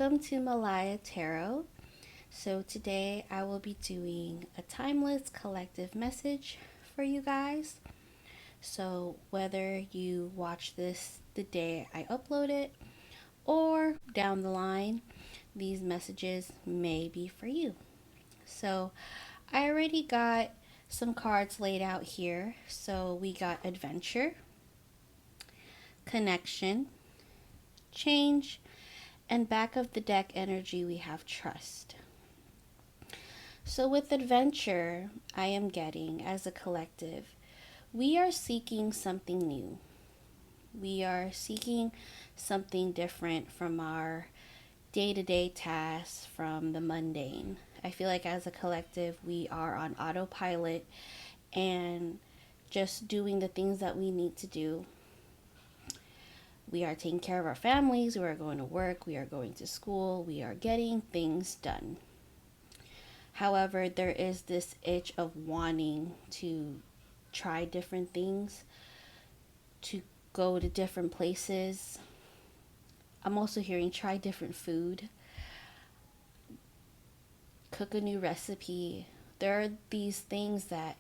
Welcome to Malaya Tarot. So today I will be doing a timeless collective message for you guys. So whether you watch this the day I upload it or down the line, these messages may be for you. So I already got some cards laid out here. So we got adventure, connection, change, and back of the deck energy we have trust. So with adventure, I am getting as a collective, we are seeking something new. We are seeking something different from our day-to-day tasks, from the mundane. I feel like as a collective, we are on autopilot and just doing the things that we need to do. We are taking care of our families, we are going to work, we are going to school, we are getting things done. However, there is this itch of wanting to try different things, to go to different places. I'm also hearing try different food, cook a new recipe. There are these things that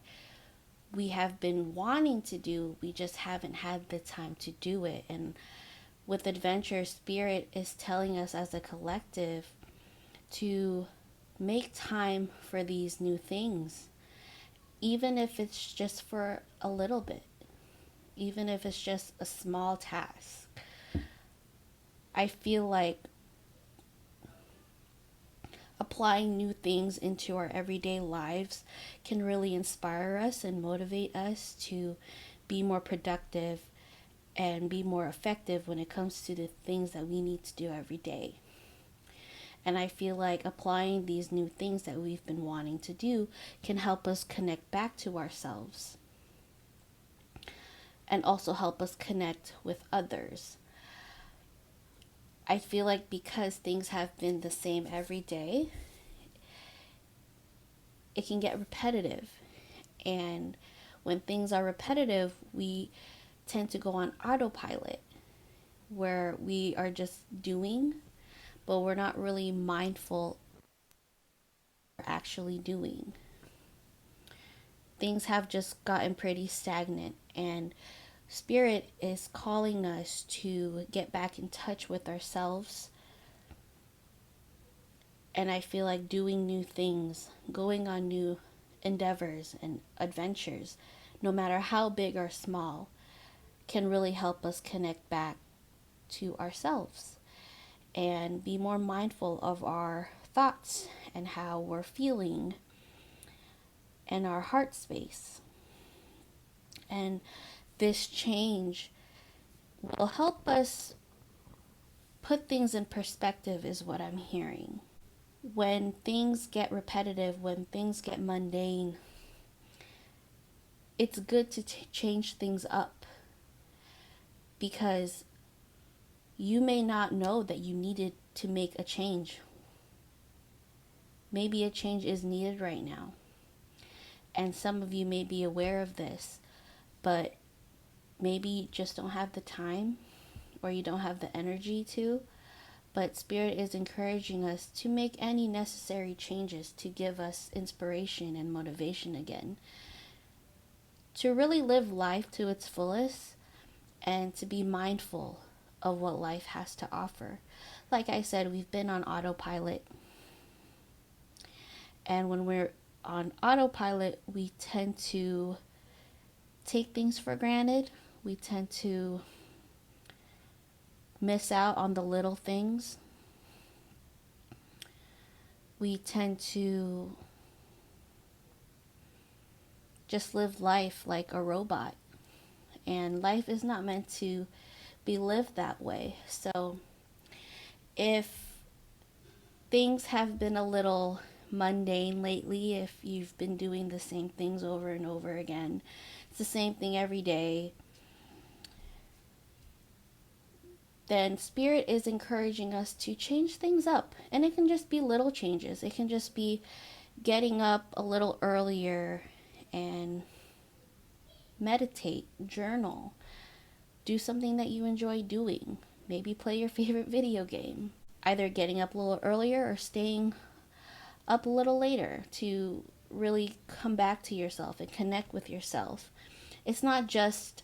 we have been wanting to do, we just haven't had the time to do it. And with adventure, Spirit is telling us as a collective to make time for these new things, even if it's just for a little bit, even if it's just a small task. I feel like applying new things into our everyday lives can really inspire us and motivate us to be more productive and be more effective when it comes to the things that we need to do every day. And I feel like applying these new things that we've been wanting to do can help us connect back to ourselves and also help us connect with others. I feel like because things have been the same every day, it can get repetitive. And when things are repetitive, we tend to go on autopilot, where we are just doing, but we're not really mindful of actually doing. Things have just gotten pretty stagnant, and Spirit is calling us to get back in touch with ourselves. And I feel like doing new things, going on new endeavors and adventures, no matter how big or small, can really help us connect back to ourselves and be more mindful of our thoughts and how we're feeling and our heart space. And this change will help us put things in perspective, is what I'm hearing. When things get repetitive, when things get mundane, it's good to change things up, because you may not know that you needed to make a change. Maybe a change is needed right now. And some of you may be aware of this, but maybe you just don't have the time or you don't have the energy to. But Spirit is encouraging us to make any necessary changes to give us inspiration and motivation again, to really live life to its fullest and to be mindful of what life has to offer. Like I said, we've been on autopilot. And when we're on autopilot, we tend to take things for granted. We tend to miss out on the little things. We tend to just live life like a robot. And life is not meant to be lived that way. So if things have been a little mundane lately, if you've been doing the same things over and over again, it's the same thing every day, then Spirit is encouraging us to change things up. And it can just be little changes. It can just be getting up a little earlier and meditate, journal, do something that you enjoy doing. Maybe play your favorite video game. either getting up a little earlier or staying up a little later to really come back to yourself and connect with yourself. It's not just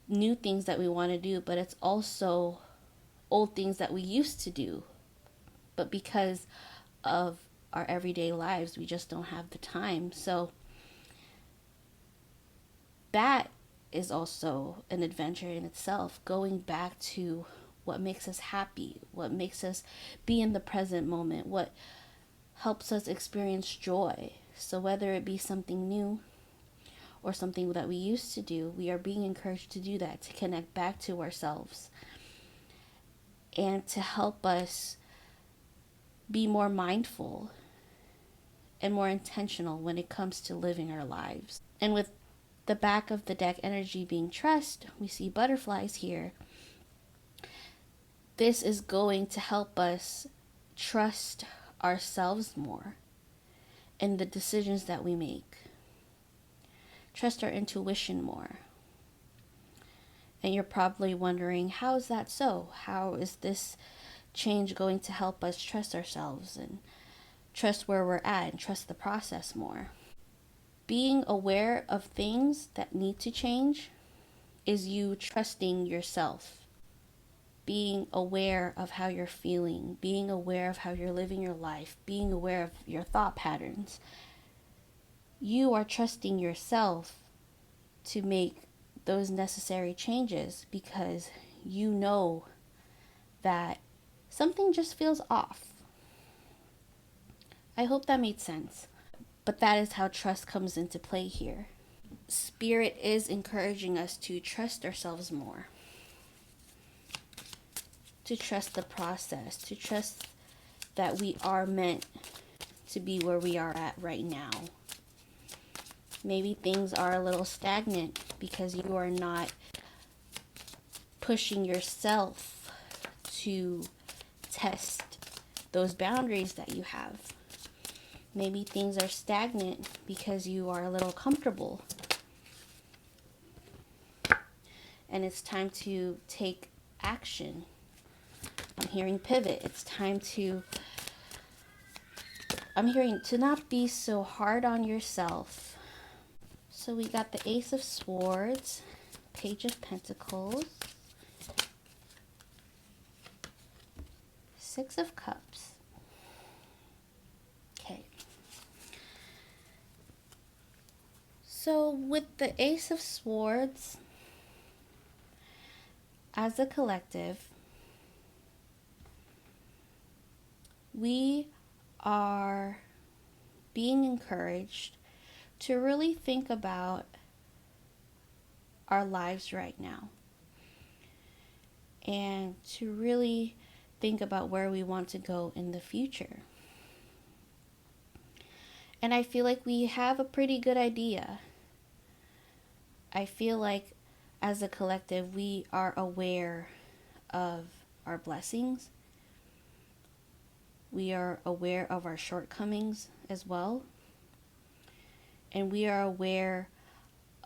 new things that we want to do, but it's also old things that we used to do. But because of our everyday lives, we just don't have the time. So that is also an adventure in itself, going back to what makes us happy, what makes us be in the present moment, what helps us experience joy. So whether it be something new or something that we used to do, we are being encouraged to do that, to connect back to ourselves and to help us be more mindful and more intentional when it comes to living our lives. And with the back of the deck energy being trust, we see butterflies here. This is going to help us trust ourselves more in the decisions that we make. Trust our intuition more. And you're probably wondering, how is that so? How is this change going to help us trust ourselves and trust where we're at and trust the process more? Being aware of things that need to change is you trusting yourself. Being aware of how you're feeling, being aware of how you're living your life, being aware of your thought patterns. You are trusting yourself to make those necessary changes because you know that something just feels off. I hope that made sense. But that is how trust comes into play here. Spirit is encouraging us to trust ourselves more, to trust the process, to trust that we are meant to be where we are at right now. Maybe things are a little stagnant because you are not pushing yourself to test those boundaries that you have. Maybe things are stagnant because you are a little comfortable. And it's time to take action. I'm hearing pivot. It's time to, I'm hearing to not be so hard on yourself. So we got the Ace of Swords, Page of Pentacles, Six of Cups. Okay. So with the Ace of Swords, as a collective, we are being encouraged to really think about our lives right now and to really think about where we want to go in the future. And I feel like we have a pretty good idea. I feel like as a collective, we are aware of our blessings. We are aware of our shortcomings as well. And we are aware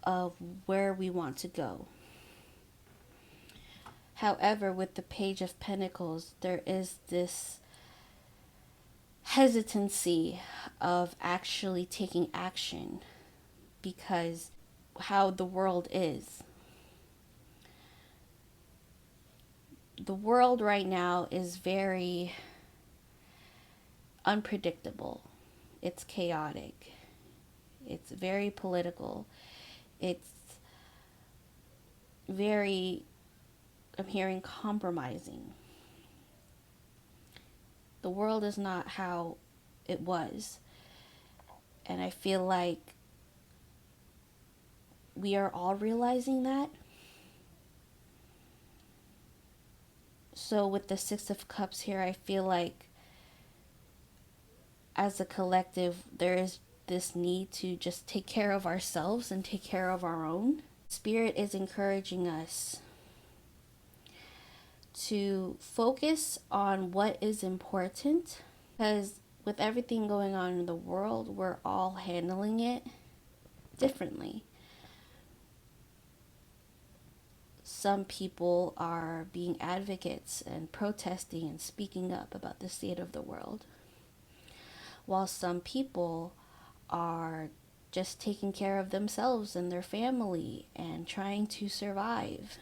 of where we want to go. However, with the Page of Pentacles, there is this hesitancy of actually taking action because how the world is. The world right now is very unpredictable. It's chaotic. It's very political. It's very, I'm hearing, compromising. The world is not how it was. And I feel like we are all realizing that. So with the Six of Cups here, I feel like as a collective, there is this need to just take care of ourselves and take care of our own. Spirit is encouraging us to focus on what is important, because with everything going on in the world, we're all handling it differently. some people are being advocates and protesting and speaking up about the state of the world, while some people are just taking care of themselves and their family and trying to survive.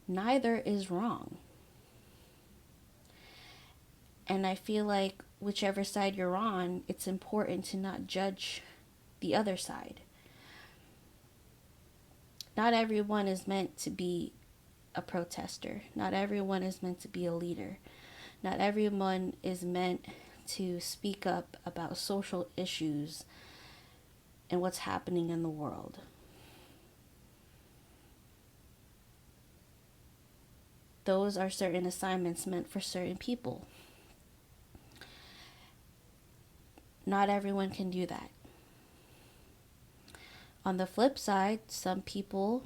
Neither is wrong. And I feel like whichever side you're on, it's important to not judge the other side. Not everyone is meant to be a protester. Not everyone is meant to be a leader. Not everyone is meant to speak up about social issues and what's happening in the world. Those are certain assignments meant for certain people. Not everyone can do that. On the flip side, some people,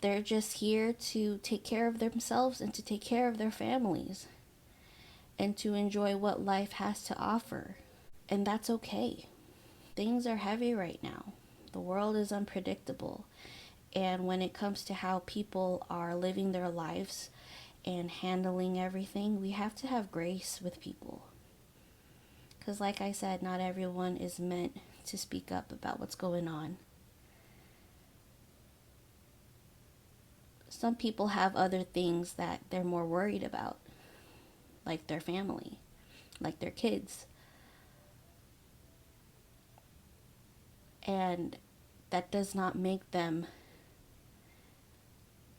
they're just here to take care of themselves and to take care of their families and to enjoy what life has to offer. And that's okay. Things are heavy right now. The world is unpredictable. And when it comes to how people are living their lives and handling everything, we have to have grace with people. Because like I said, not everyone is meant to speak up about what's going on. Some people have other things that they're more worried about, like their family, like their kids. And that does not make them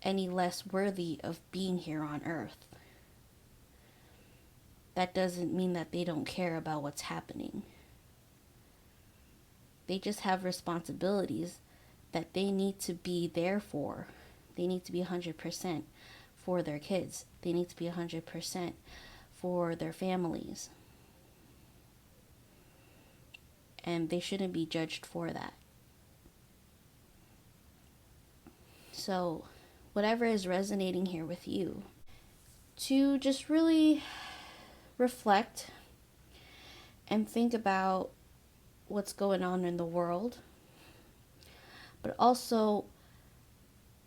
any less worthy of being here on earth. That doesn't mean that they don't care about what's happening. They just have responsibilities that they need to be there for. They need to be 100% for their kids. They need to be 100% for their families. And they shouldn't be judged for that. So, whatever is resonating here with you, to just really reflect and think about what's going on in the world, but also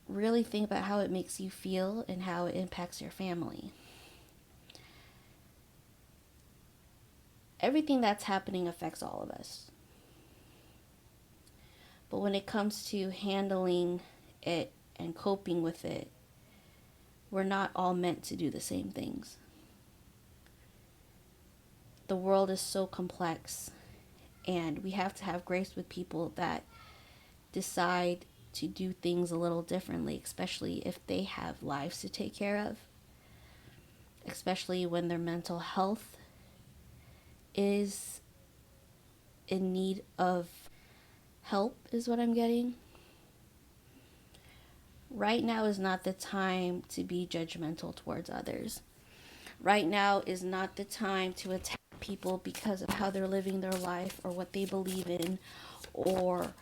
really think about how it makes you feel and how it impacts your family. Everything that's happening affects all of us. But when it comes to handling it and coping with it, we're not all meant to do the same things. The world is so complex, and we have to have grace with people that decide to do things a little differently, especially if they have lives to take care of, especially when their mental health is in need of help, is what I'm getting. Right now is not the time to be judgmental towards others. Right now is not the time to attack people because of how they're living their life or what they believe in or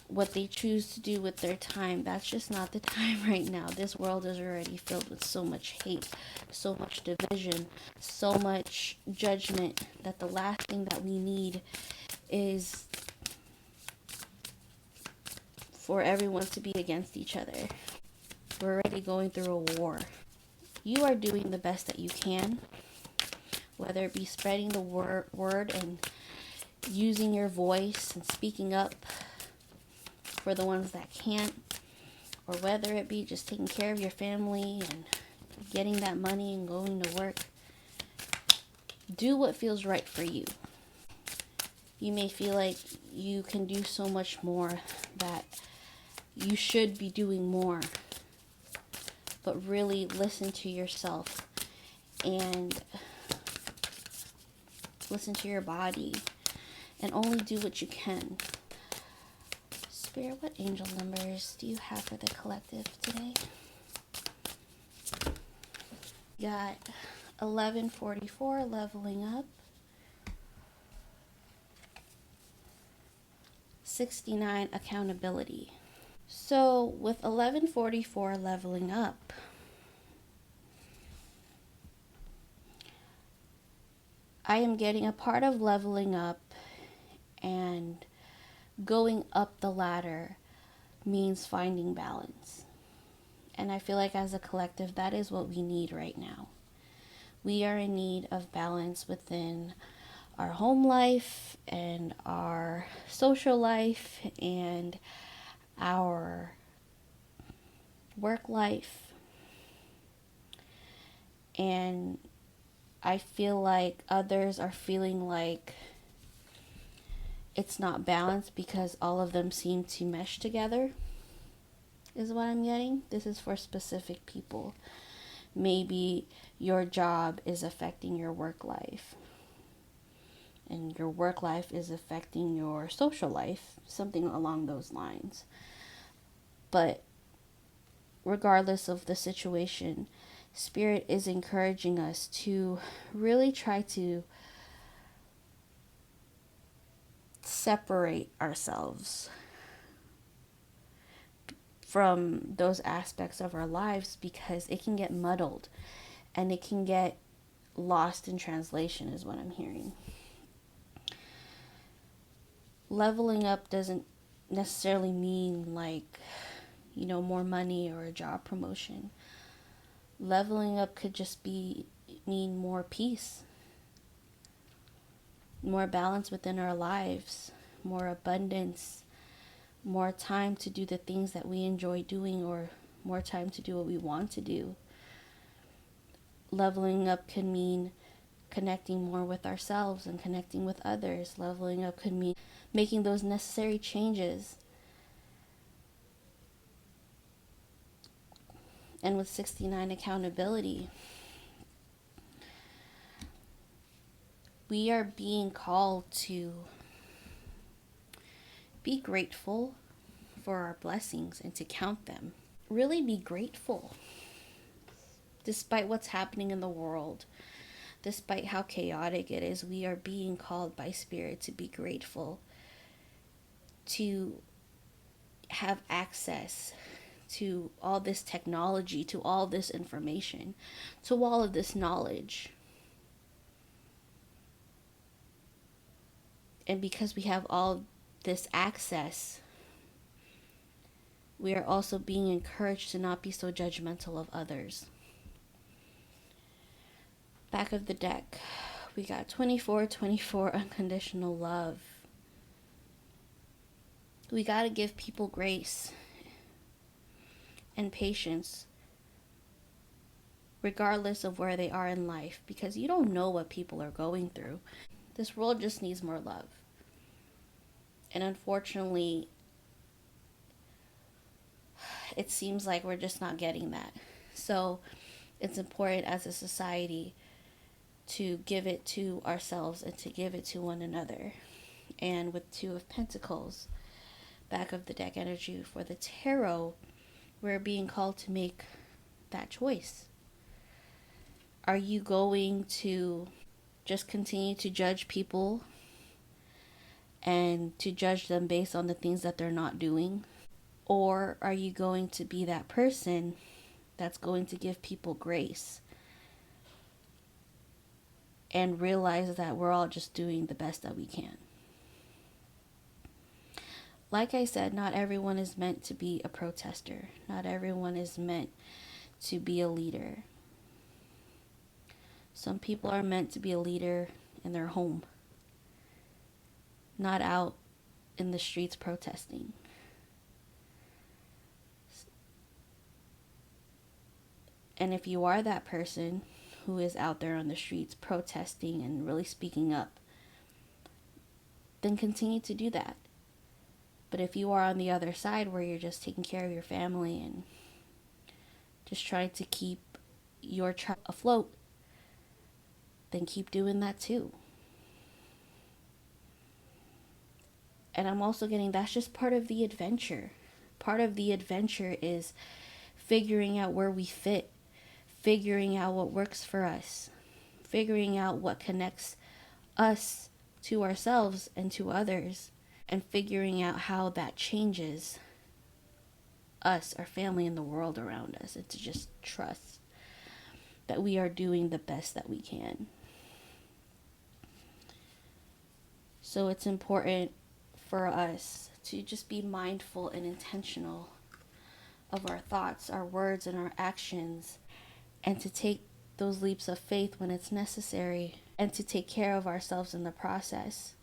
what they choose to do with their time. That's just not the time right now. This world is already filled with so much hate, so much division, so much judgment, that the last thing that we need is for everyone to be against each other. We're already going through a war. You are doing the best that you can, whether it be spreading the word and using your voice and speaking up for the ones that can't, or whether it be just taking care of your family and getting that money and going to work. Do what feels right for you. You may feel like you can do so much more, that you should be doing more, but really listen to yourself and listen to your body and only do what you can. Spirit, what angel numbers do you have for the collective today? Got 1144, leveling up. 69, accountability. So with 1144 leveling up, I am getting a part of leveling up and going up the ladder means finding balance. And I feel like as a collective, that is what we need right now. We are in need of balance within our home life and our social life and our work life. And I feel like others are feeling like it's not balanced because all of them seem to mesh together, is what I'm getting. This is for specific people. Maybe your job is affecting your work life, and your work life is affecting your social life, something along those lines. But regardless of the situation, Spirit is encouraging us to really try to separate ourselves from those aspects of our lives, because it can get muddled and it can get lost in translation, is what I'm hearing. Leveling up doesn't necessarily mean like, more money or a job promotion. Leveling up could just mean more peace, more balance within our lives, more abundance, more time to do the things that we enjoy doing, or more time to do what we want to do. Leveling up could mean connecting more with ourselves and connecting with others. Leveling up could mean making those necessary changes. And with 69 accountability, we are being called to be grateful for our blessings and to count them. Really be grateful. Despite what's happening in the world, despite how chaotic it is, we are being called by Spirit to be grateful, to have access to all this technology, to all this information, to all of this knowledge. And because we have all this access, we are also being encouraged to not be so judgmental of others. Back of the deck, we got 24, unconditional love. We got to give people grace and patience, regardless of where they are in life, because you don't know what people are going through. This world just needs more love. And unfortunately, it seems like we're just not getting that. So it's important as a society to give it to ourselves and to give it to one another. And with Two of Pentacles, back of the deck energy for the tarot, we're being called to make that choice. Are you going to just continue to judge people and to judge them based on the things that they're not doing? Or are you going to be that person that's going to give people grace and realize that we're all just doing the best that we can? Like I said, not everyone is meant to be a protester. Not everyone is meant to be a leader. Some people are meant to be a leader in their home, not out in the streets protesting. And if you are that person who is out there on the streets protesting and really speaking up, then continue to do that. But if you are on the other side where you're just taking care of your family and just trying to keep your tribe afloat, then keep doing that too. And I'm also getting that's just part of the adventure. Part of the adventure is figuring out where we fit, figuring out what works for us, figuring out what connects us to ourselves and to others, and figuring out how that changes us, our family, and the world around us, and to just trust that we are doing the best that we can. So it's important for us to just be mindful and intentional of our thoughts, our words, and our actions, and to take those leaps of faith when it's necessary, and to take care of ourselves in the process,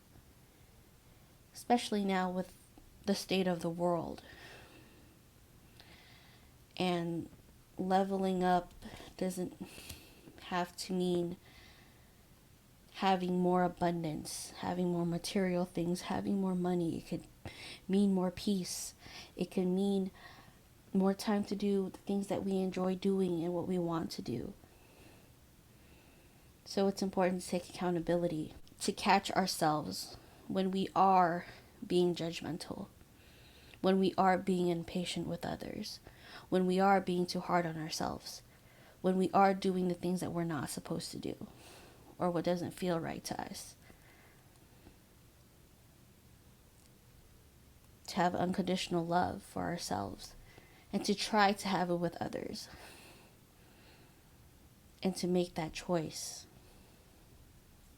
especially now with the state of the world. And leveling up doesn't have to mean having more abundance, having more material things, having more money. It could mean more peace. It could mean more time to do the things that we enjoy doing and what we want to do. So it's important to take accountability, to catch ourselves when we are being judgmental, when we are being impatient with others, when we are being too hard on ourselves, when we are doing the things that we're not supposed to do, or what doesn't feel right to us. To have unconditional love for ourselves, and to try to have it with others, and to make that choice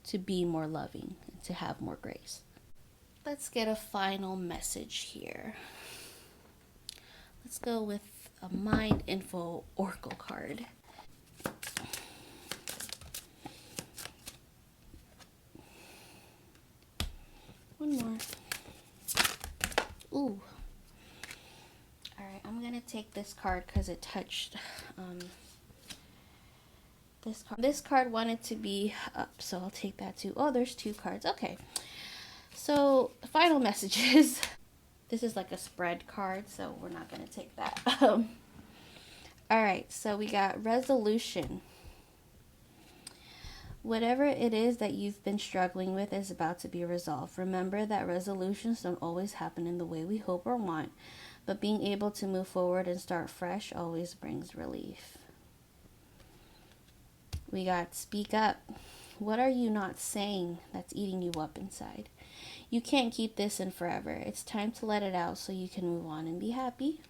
to be more loving and to have more grace. Let's get a final message here. Let's go with a Mind Info Oracle card. One more. Ooh. Alright, I'm going to take this card because it touched this card. This card wanted to be up, so I'll take that too. Oh, there's two cards. Okay. So, final messages. This is like a spread card, so we're not going to take that. Alright, so we got resolution. Whatever it is that you've been struggling with is about to be resolved. Remember that resolutions don't always happen in the way we hope or want, but being able to move forward and start fresh always brings relief. We got speak up. What are you not saying that's eating you up inside? You can't keep this in forever. It's time to let it out so you can move on and be happy.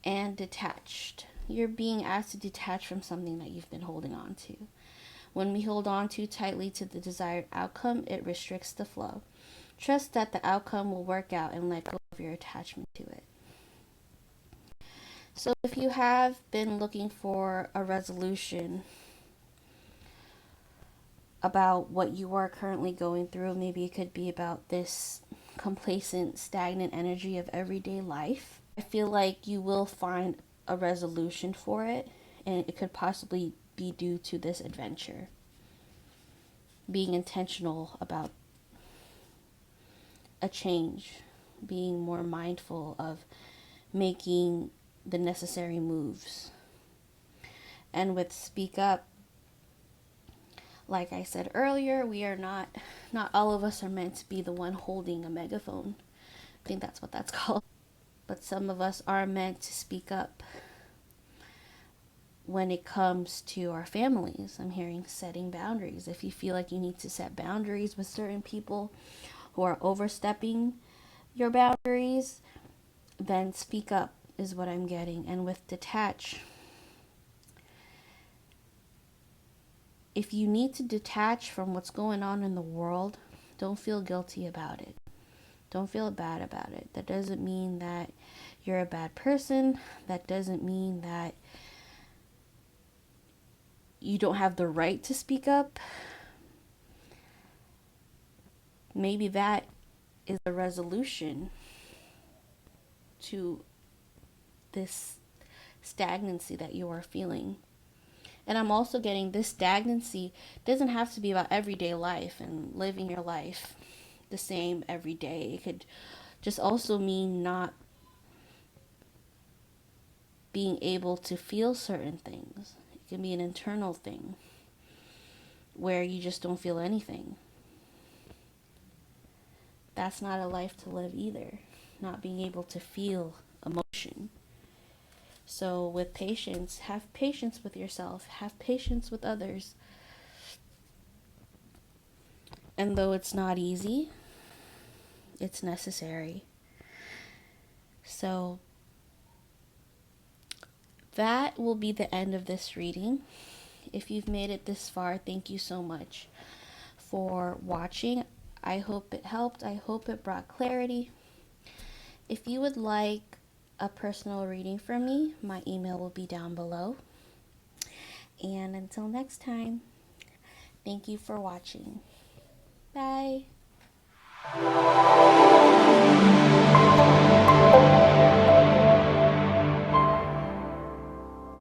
And detached. You're being asked to detach from something that you've been holding on to. When we hold on too tightly to the desired outcome, it restricts the flow. Trust that the outcome will work out and let go of your attachment to it. So if you have been looking for a resolution about what you are currently going through, maybe it could be about this complacent, stagnant energy of everyday life, I feel like you will find a resolution for it, and it could possibly be due to this adventure. Being intentional about a change, being more mindful of making the necessary moves. And with speak up, like I said earlier, we are not all of us are meant to be the one holding a megaphone. I think that's what that's called. But some of us are meant to speak up when it comes to our families. I'm hearing setting boundaries. If you feel like you need to set boundaries with certain people who are overstepping your boundaries, then speak up is what I'm getting. And with detach, if you need to detach from what's going on in the world, don't feel guilty about it. Don't feel bad about it. That doesn't mean that you're a bad person. That doesn't mean that you don't have the right to speak up. Maybe that is a resolution to this stagnancy that you are feeling. And I'm also getting this stagnancy doesn't have to be about everyday life and living your life the same every day. It could just also mean not being able to feel certain things. It can be an internal thing where you just don't feel anything. That's not a life to live either. Not being able to feel emotion. So with patience, have patience with yourself. Have patience with others. And though it's not easy, it's necessary. So that will be the end of this reading. If you've made it this far, thank you so much for watching. I hope it helped. I hope it brought clarity. If you would like a personal reading from me, my email will be down below. And until next time, thank you for watching. Bye.